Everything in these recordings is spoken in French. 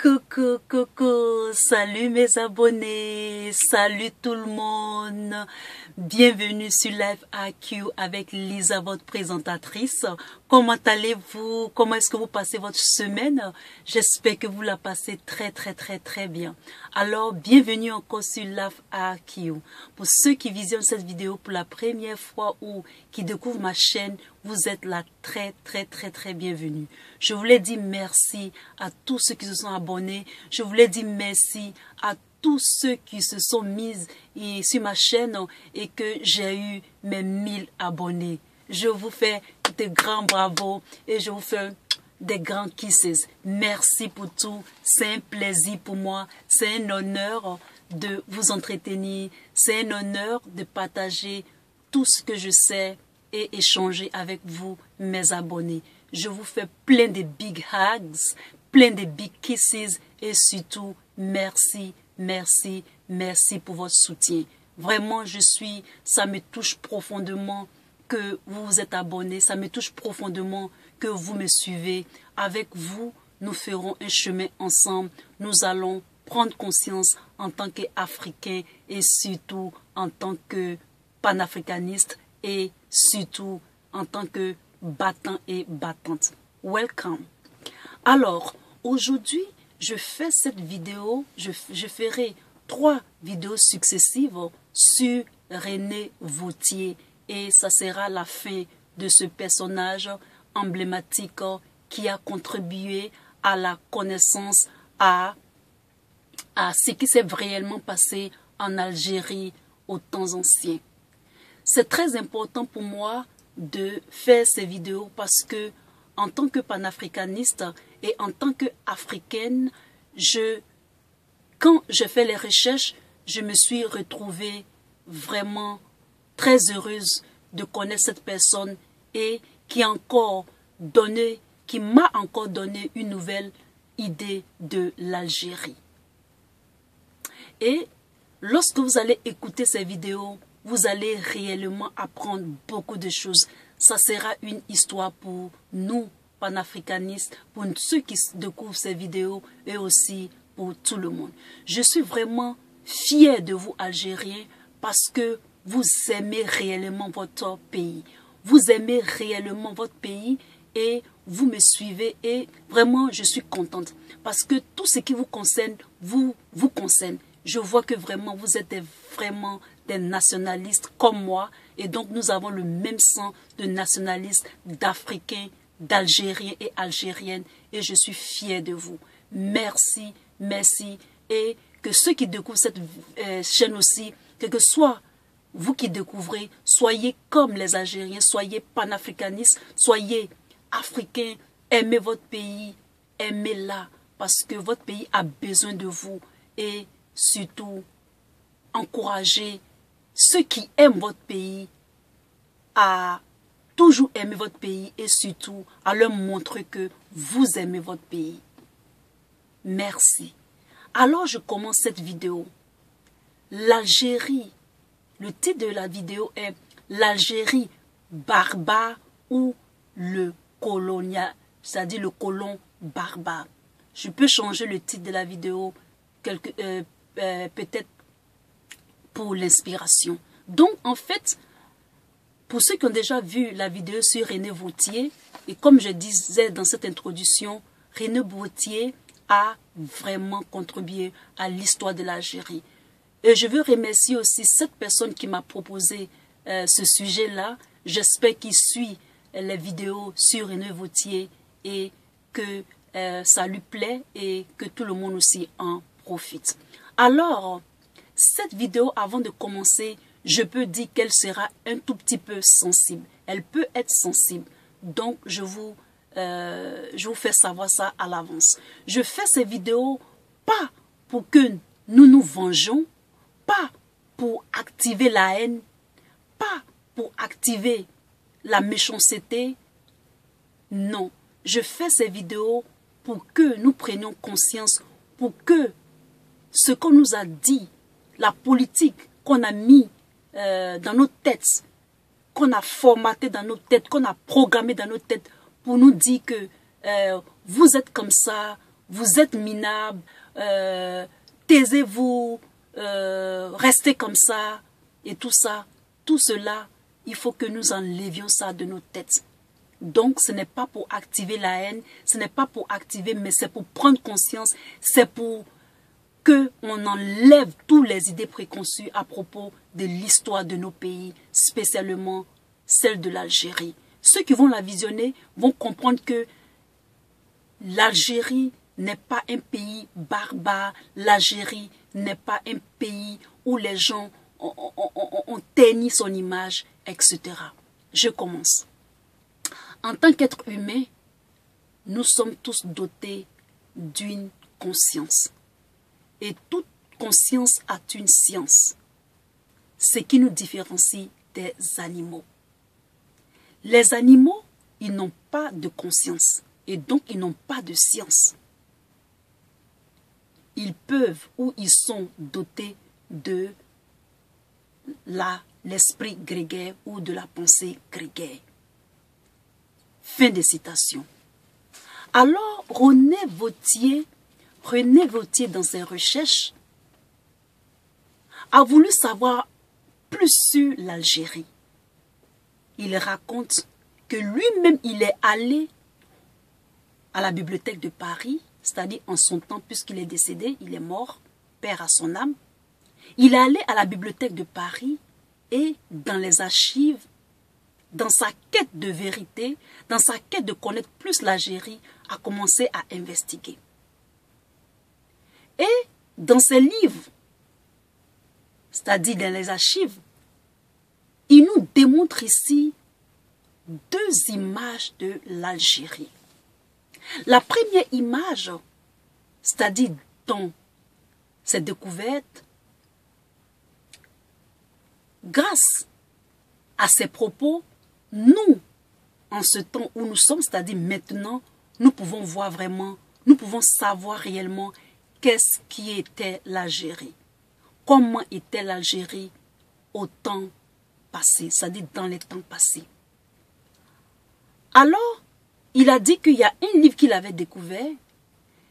Coucou, coucou, salut mes abonnés, salut tout le monde. Bienvenue sur Live AQ avec Lisa, votre présentatrice. Comment allez-vous? Comment est-ce que vous passez votre semaine? J'espère que vous la passez très bien. Alors, bienvenue encore sur Live AQ. Pour ceux qui visionnent cette vidéo pour la première fois ou qui découvrent ma chaîne, vous êtes là très bienvenue. Je voulais dire merci à tous ceux qui se sont abonnés. Je voulais dire merci à tous ceux qui se sont mis sur ma chaîne et que j'ai eu mes 1000 abonnés. Je vous fais de grands bravos et je vous fais des grands kisses. Merci pour tout. C'est un plaisir pour moi. C'est un honneur de vous entretenir. C'est un honneur de partager tout ce que je sais et échanger avec vous, mes abonnés. Je vous fais plein de big hugs, plein de big kisses et surtout, merci pour votre soutien. Vraiment, ça me touche profondément que vous vous êtes abonnés, ça me touche profondément que vous me suivez. Avec vous, nous ferons un chemin ensemble. Nous allons prendre conscience en tant qu'Africains et surtout en tant que panafricanistes et surtout en tant que battants et battantes. Welcome. Alors, aujourd'hui, je fais cette vidéo, je ferai 3 vidéos successives sur René Vauthier et ça sera la fin de ce personnage emblématique qui a contribué à la connaissance, à ce qui s'est réellement passé en Algérie aux temps anciens. C'est très important pour moi de faire ces vidéos parce que en tant que panafricaniste et en tant qu'Africaine, quand je fais les recherches, je me suis retrouvée vraiment très heureuse de connaître cette personne et qui m'a encore donné une nouvelle idée de l'Algérie. Et lorsque vous allez écouter ces vidéos, vous allez réellement apprendre beaucoup de choses. Ça sera une histoire pour nous, panafricanistes, pour ceux qui découvrent ces vidéos et aussi pour tout le monde. Je suis vraiment fière de vous, Algériens, parce que vous aimez réellement votre pays. Vous aimez réellement votre pays et vous me suivez et vraiment, je suis contente parce que tout ce qui vous concerne, vous concerne. Je vois que vraiment, vous êtes vraiment des nationalistes comme moi et donc nous avons le même sang de nationalistes, d'Africains, d'Algériens et Algériennes et je suis fière de vous. Merci et que ceux qui découvrent cette chaîne aussi, quel que soit vous qui découvrez, soyez comme les Algériens, soyez panafricanistes, soyez africains, aimez votre pays, aimez-la parce que votre pays a besoin de vous et surtout encouragez ceux qui aiment votre pays à toujours aimer votre pays et surtout à leur montrer que vous aimez votre pays. Merci. Alors je commence cette vidéo. L'Algérie, le titre de la vidéo est l'Algérie barbare ou le colonial, c'est-à-dire le colon barbare. Je peux changer le titre de la vidéo peut-être pour l'inspiration. Donc, en fait, pour ceux qui ont déjà vu la vidéo sur René Vauthier, et comme je disais dans cette introduction, René Vauthier a vraiment contribué à l'histoire de l'Algérie. Et je veux remercier aussi cette personne qui m'a proposé ce sujet-là. J'espère qu'il suit les vidéos sur René Vauthier et que ça lui plaît et que tout le monde aussi en profite. Alors, cette vidéo, avant de commencer, je peux dire qu'elle sera un tout petit peu sensible. Elle peut être sensible. Donc, je vous fais savoir ça à l'avance. Je fais ces vidéos pas pour que nous nous vengeons, pas pour activer la haine, pas pour activer la méchanceté. Non, je fais ces vidéos pour que nous prenions conscience, pour que ce qu'on nous a dit, la politique qu'on a mis dans nos têtes, qu'on a formaté dans nos têtes, qu'on a programmé dans nos têtes pour nous dire que vous êtes comme ça, vous êtes minables, taisez-vous, restez comme ça, et tout ça, tout cela, il faut que nous enlevions ça de nos têtes. Donc, ce n'est pas pour activer la haine, ce n'est pas pour activer, mais c'est pour prendre conscience, c'est pour qu'on enlève toutes les idées préconçues à propos de l'histoire de nos pays, spécialement celle de l'Algérie. Ceux qui vont la visionner vont comprendre que l'Algérie n'est pas un pays barbare, l'Algérie n'est pas un pays où les gens ont terni son image, etc. Je commence. En tant qu'être humain, nous sommes tous dotés d'une conscience. Et toute conscience a une science, ce qui nous différencie des animaux. Les animaux, ils n'ont pas de conscience et donc ils n'ont pas de science. Ils peuvent ou ils sont dotés de l'esprit grégaire ou de la pensée grégaire. Fin de citation. Alors, René Vauthier, dans ses recherches, a voulu savoir plus sur l'Algérie. Il raconte que lui-même, il est allé à la bibliothèque de Paris, c'est-à-dire en son temps, puisqu'il est décédé, il est mort, père à son âme. Il est allé à la bibliothèque de Paris et dans les archives, dans sa quête de vérité, dans sa quête de connaître plus l'Algérie, a commencé à investiguer. Et dans ses livres, c'est-à-dire dans les archives, il nous démontre ici deux images de l'Algérie. La première image, c'est-à-dire dans cette découverte, grâce à ces propos, nous, en ce temps où nous sommes, c'est-à-dire maintenant, nous pouvons voir vraiment, nous pouvons savoir réellement qu'est-ce qui était l'Algérie. Comment était l'Algérie au temps passé, c'est-à-dire dans les temps passés. Alors, il a dit qu'il y a un livre qu'il avait découvert.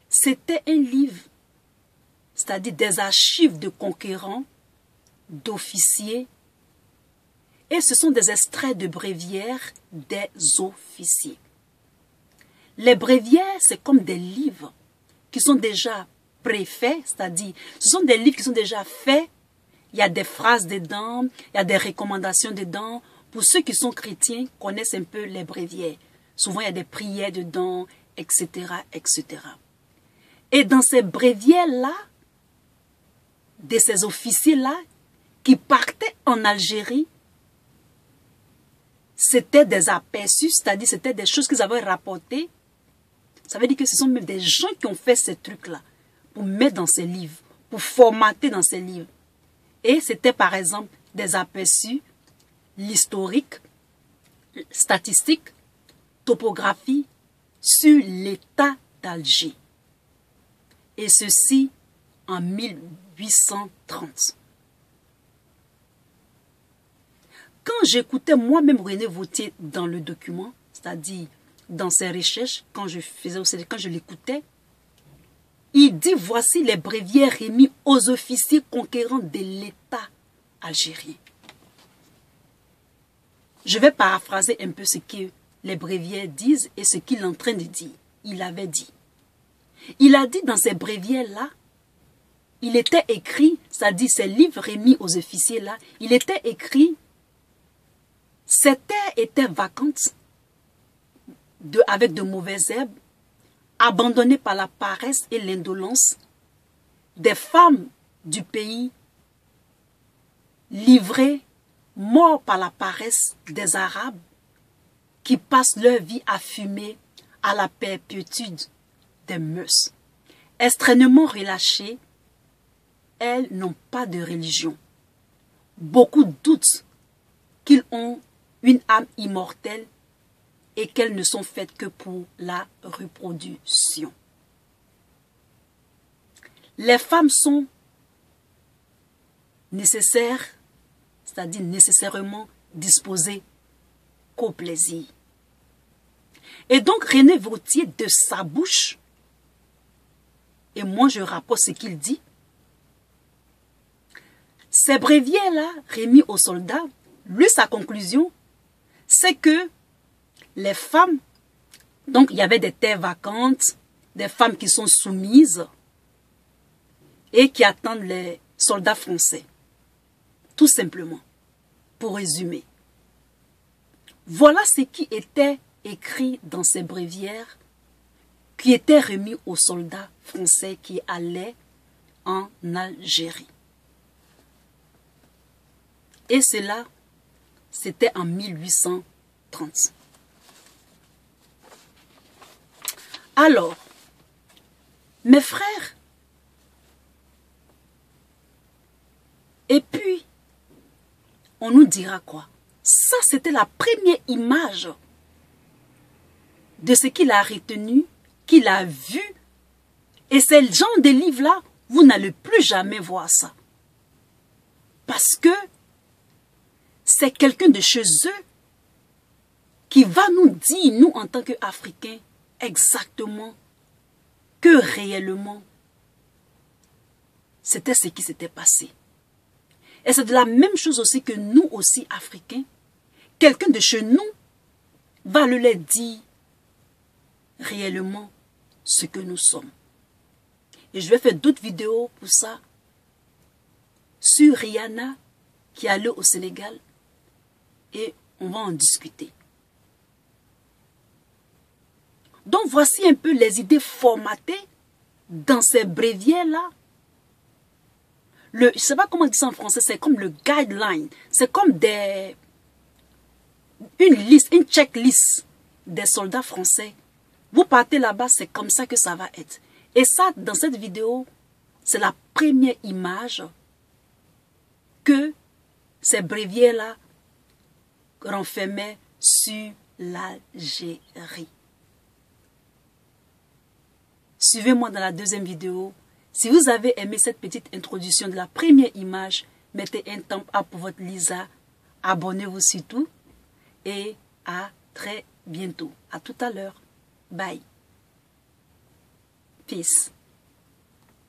C'était un livre, c'est-à-dire des archives de conquérants, d'officiers, et ce sont des extraits de bréviaires des officiers. Les bréviaires, c'est comme des livres qui sont déjà préfaits, c'est-à-dire, ce sont des livres qui sont déjà faits. Il y a des phrases dedans, il y a des recommandations dedans. Pour ceux qui sont chrétiens, connaissent un peu les bréviaires. Souvent, il y a des prières dedans, etc., etc. Et dans ces bréviaires-là, de ces officiers-là, qui partaient en Algérie, c'était des aperçus, c'est-à-dire c'était des choses qu'ils avaient rapportées. Ça veut dire que ce sont même des gens qui ont fait ces trucs-là pour mettre dans ces livres, pour formater dans ces livres. Et c'était par exemple des aperçus, l'historique, statistique, topographie sur l'état d'Alger. Et ceci en 1830. Quand j'écoutais moi-même René Vauthier dans le document, c'est-à-dire dans ses recherches, quand je l'écoutais, il dit voici les bréviaires remis aux officiers conquérants de l'État algérien. Je vais paraphraser un peu ce que les bréviaires disent et ce qu'il est en train de dire. Il avait dit. Il a dit dans ces bréviaires-là, il était écrit, c'est-à-dire ces livres remis aux officiers-là, il était écrit, ces terres étaient vacantes avec de mauvaises herbes, abandonnées par la paresse et l'indolence, des femmes du pays livrées, mortes par la paresse des Arabes, qui passent leur vie à fumer à la perpétude des mœurs. Extrêmement relâchées, elles n'ont pas de religion. Beaucoup doutent qu'ils ont une âme immortelle et qu'elles ne sont faites que pour la reproduction. Les femmes sont nécessaires, c'est-à-dire nécessairement disposées qu'au plaisir. Et donc René Vauthier, de sa bouche, et moi je rapporte ce qu'il dit. Ces bréviaires-là, remis aux soldats, lui, sa conclusion, c'est que les femmes, donc il y avait des terres vacantes, des femmes qui sont soumises et qui attendent les soldats français. Tout simplement, pour résumer. Voilà ce qui était écrit dans ces bréviaires qui étaient remis aux soldats français qui allaient en Algérie. Et cela, c'était en 1830. Alors, mes frères, et puis, on nous dira quoi? Ça, c'était la première image de ce qu'il a retenu, qu'il a vu. Et ce genre de livre-là, vous n'allez plus jamais voir ça. Parce que c'est quelqu'un de chez eux qui va nous dire, nous en tant qu'Africains, exactement que réellement, c'était ce qui s'était passé. Et c'est de la même chose aussi que nous aussi, Africains, quelqu'un de chez nous va leur dire réellement ce que nous sommes. Et je vais faire d'autres vidéos pour ça, sur Rihanna qui est allée au Sénégal, et on va en discuter. Donc voici un peu les idées formatées dans ces bréviaires-là. Je ne sais pas comment dire ça en français, c'est comme le guideline, c'est comme une liste, une checklist des soldats français. Vous partez là-bas, c'est comme ça que ça va être. Et ça, dans cette vidéo, c'est la première image que ces bréviaires-là renfermaient sur l'Algérie. Suivez-moi dans la deuxième vidéo. Si vous avez aimé cette petite introduction de la première image, mettez un thumbs up pour votre Lisa. Abonnez-vous surtout. Et à très bientôt. À tout à l'heure. Bye. Peace.